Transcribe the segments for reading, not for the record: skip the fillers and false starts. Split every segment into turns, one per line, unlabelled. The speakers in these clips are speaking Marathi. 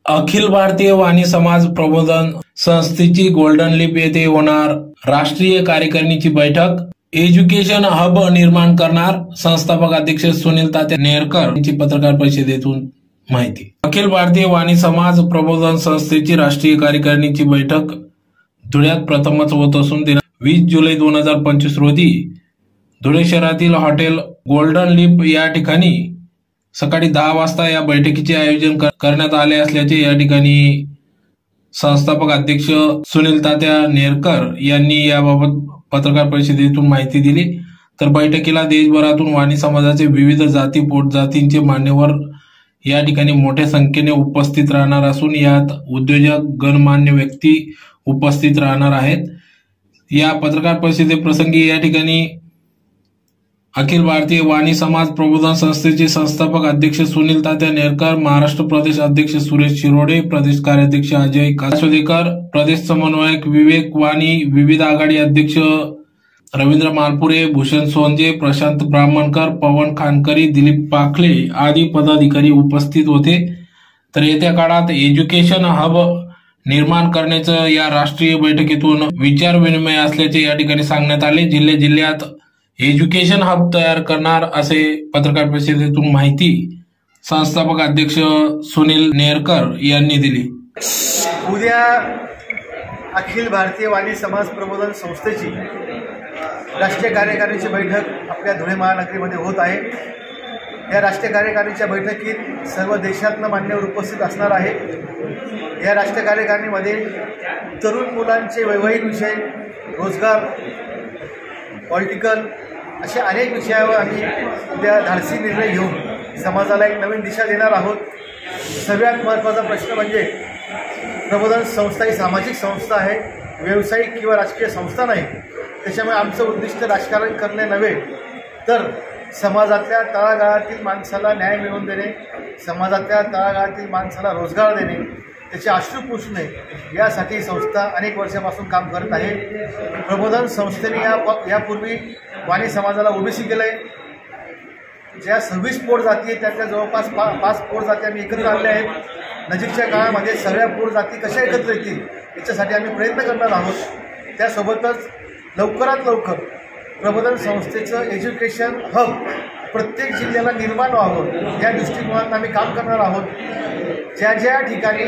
अखिल भारतीय वाणी समाज प्रबोधन संस्थेची गोल्डन लीप येथे होणार राष्ट्रीय कार्यकारिणीची बैठक। एज्युकेशन हब निर्माण करणार संस्थापक अध्यक्ष सुनील तात्या नेरकर यांची पत्रकार परिषदेतून माहिती। अखिल भारतीय वाणी समाज प्रबोधन संस्थेची राष्ट्रीय कार्यकारिणीची बैठक धुळ्यात प्रथमच होत असून 20 जुलै 2025 रोजी धुळे शहरातील हॉटेल गोल्डन लीप या ठिकाणी सकाळी 10 वाजता या बैठकीचे आयोजन करण्यात आले असल्याचे या ठिकाणी संस्थापक अध्यक्ष सुनील तात्या नेरकर यांनी याबाबत पत्रकार परिषदेतून माहिती दिली। तर बैठकीला देशभरातून वाणी समाजाचे विविध जाती पोटजातींचे मान्यवर या ठिकाणी मोठ्या संख्येने उपस्थित राहणार असून यात उद्योजक गणमान्य व्यक्ती उपस्थित राहणार आहेत। या पत्रकार परिषदेप्रसंगी या ठिकाणी अखिल भारतीय वाणी समाज प्रबोधन संस्थेचे संस्थापक अध्यक्ष सुनील तात्या नेरकर, महाराष्ट्र प्रदेश अध्यक्ष सुरेश शिरोडे, प्रदेश कार्याध्यक्ष अजय कासोदेकर, प्रदेश समन्वयक विवेक वाणी, विविध आघाडी अध्यक्ष रवींद्र मालपुरे, भूषण सोनजे, प्रशांत ब्राह्मणकर, पवन खानकरी, दिलीप पाखले आदी पदाधिकारी उपस्थित होते। तर येत्या काळात एज्युकेशन हब निर्माण करण्याचं या राष्ट्रीय बैठकीतून विचार विनिमय असल्याचे या ठिकाणी सांगण्यात आले। जिल्ह्यात एज्युकेशन हब तयार करणार असे पत्रकार परिषदेतून माहिती संस्थापक अध्यक्ष सुनील नेरकर यांनी दिली।
उद्या अखिल भारतीय वाणी समाज प्रबोधन संस्थेची राष्ट्रीय कार्यकारिणीची बैठक आपल्या धुळे महानगरीमध्ये होत आहे। या राष्ट्रीय कार्यकारिणीच्या बैठकीत सर्व देशातले मान्यवर उपस्थित असणार आहे। या राष्ट्रीय कार्यकारिणीमध्ये तरुण मुलांचे वैवाहिक विषय, रोजगार, पॉलिटिकल अशा अनेक विषयावर आम्ही उद्या धाडसी निर्णय घेऊन समाजाला एक नवीन दिशा देणार आहोत। सगळ्यात महत्त्वाचा प्रश्न म्हणजे प्रबोधन संस्था ही सामाजिक संस्था आहे, व्यावसायिक किंवा राजकीय संस्था नाही। त्याच्यामुळे आमचं उद्दिष्ट राजकारण करणे नव्हे तर समाजातल्या तळागाळातील माणसाला न्याय मिळवून देणे, समाजातल्या तळागाळातील माणसाला रोजगार देणे, त्याचे अश्रू पुसणे यासाठी संस्था अनेक वर्षापासून काम करत आहे। प्रबोधन संस्थेने यापूर्वी वाणी समाजाला ओबीसी केलंय। ज्या 26 पोट जाती आहेत त्यातल्या जवळपास 5 पोट जाती आम्ही एकत्र आणल्या आहेत। नजीकच्या काळामध्ये सगळ्या पोट जाती कशा एकत्र येतील याच्यासाठी आम्ही प्रयत्न करणार आहोत। त्यासोबतच लवकरात लवकर प्रबोधन संस्थेचं एज्युकेशन हब प्रत्येक जिल्ह्याला निर्माण व्हावं या दृष्टिकोनातून आम्ही काम करणार आहोत। ज्या ठिकाणी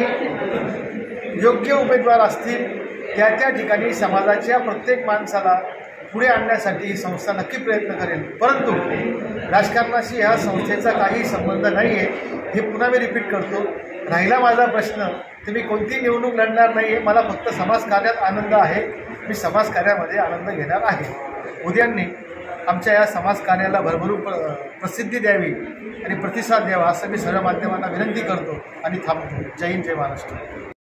योग्य उमेदवार असतील त्या ठिकाणी समाजाच्या प्रत्येक माणसाला पुढे आणण्यासाठी ही संस्था नक्की प्रयत्न करेल। परंतु राजकारणाशी ह्या संस्थेचा काही संबंध नाही आहे, हे पुन्हा मी रिपीट करतो। राहिला माझा प्रश्न तर मी कोणती निवडणूक लढणार नाही आहे, मला फक्त समाजकार्यात आनंद आहे, मी समाजकार्यामध्ये आनंद घेणार आहे। उद्यांनी आमच्या या समाजकार्याला भरभरून प्रसिद्धी द्यावी आणि प्रतिसाद द्यावा असं मी सर्व माध्यमांना विनंती करतो आणि थांबतो। जय हिंद, जय महाराष्ट्र।